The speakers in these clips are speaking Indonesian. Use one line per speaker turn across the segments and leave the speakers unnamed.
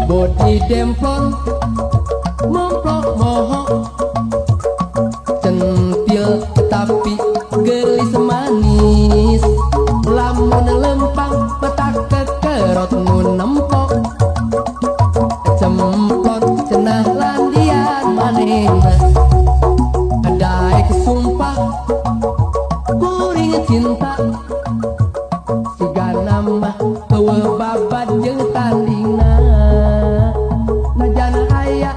Bodi demplon momplok moho centil tapi gelis manis lamun lempang petak kekerot mun nempok cemplon cenah landian manehna daek sumpah kuring cinta siga nama eueuh babad jeung tandingna najana aya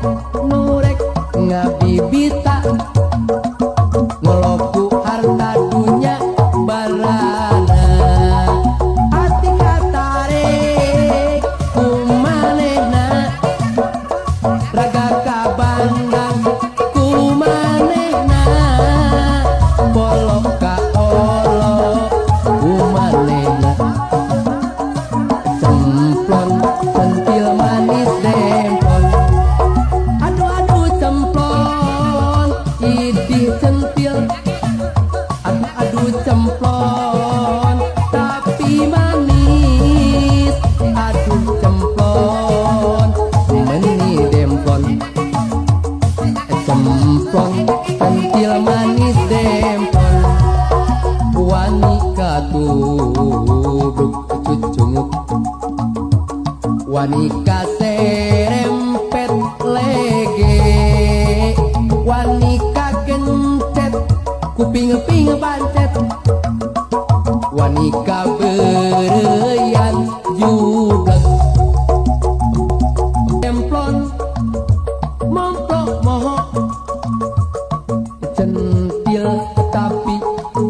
nurek ngabibita ngoloku harta dunya barana hati katarek kumanehna raga kabandang kumanehna polo ka olo kumanehna cemplon centil manis demplon aduh aduh cemplon idih centil aduh aduh cemplon tapi manis aduh cemplon meni demplon cemplon centil manis demplon wani katubruk cucunguk wani kaserempet lege wani kagencet kuping-ping pancet wani kabereyan jublek demplon momplok moho centil tapi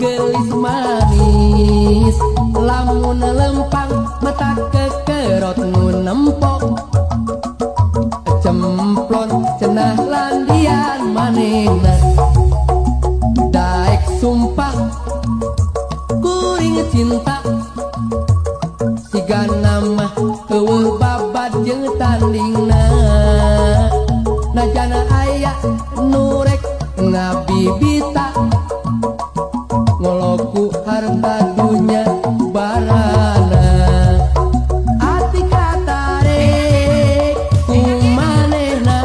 gelis manis lamun lempang mata kekerot nun nempok cemplon cenah landian manehna daek sumpah kuring cinta siga nama eueuh babad jeung tandingna najana aya nurek ngabibita ngoloku harta dunya barana hati katarek kumanehna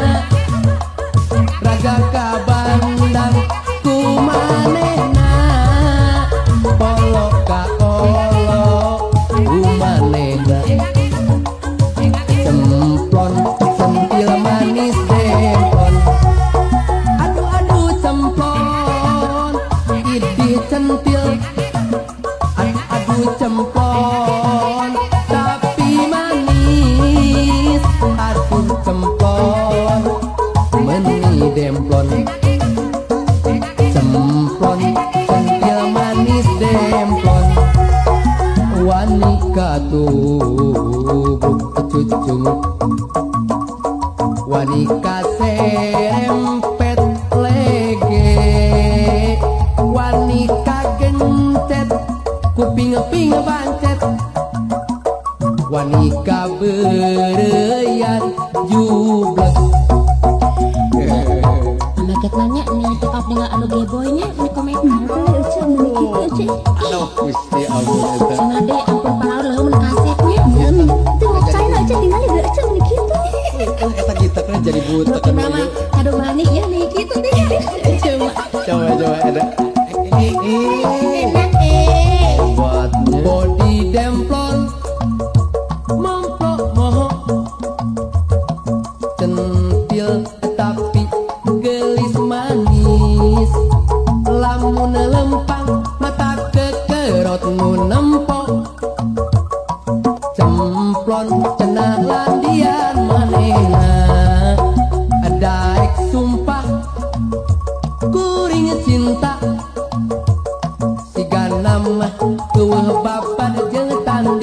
raga kabandang kumanehna polo ka olo kumanehna cemplon centil manis demplon aduh aduh cemplon idih centil aduh aduh cemplon tapi manis aduh cemplon meni demplon cemplon centil manis demplon wani katubruk cucunguk wani kaserempet lege wani kagencet kuping-ping pancet wani kabereyan jublek
Maket nanya nih cekap dengan anu geboynya ini komentar
aduh Gusti Allah eta
senade ampun paraur leuh mun kasetnya
Itu mau China aja tinggalnya gak aja nih gitu.
eta gitarnya jadi buta
Nukin nama kado manis ya nih gitu deh
coba ada
enak
buatnya body demplon momplok moho centil tapi gelis manis lamun lempang mata kekerot nun nempok cemplon cenah landian manehna daek sumpah kuring cinta siga nama eueuh babad jeung tanding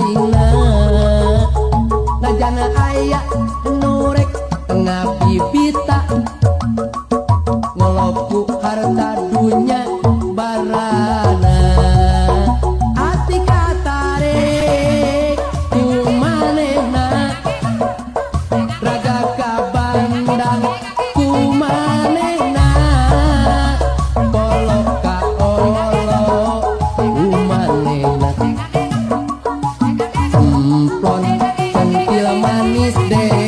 gadis deh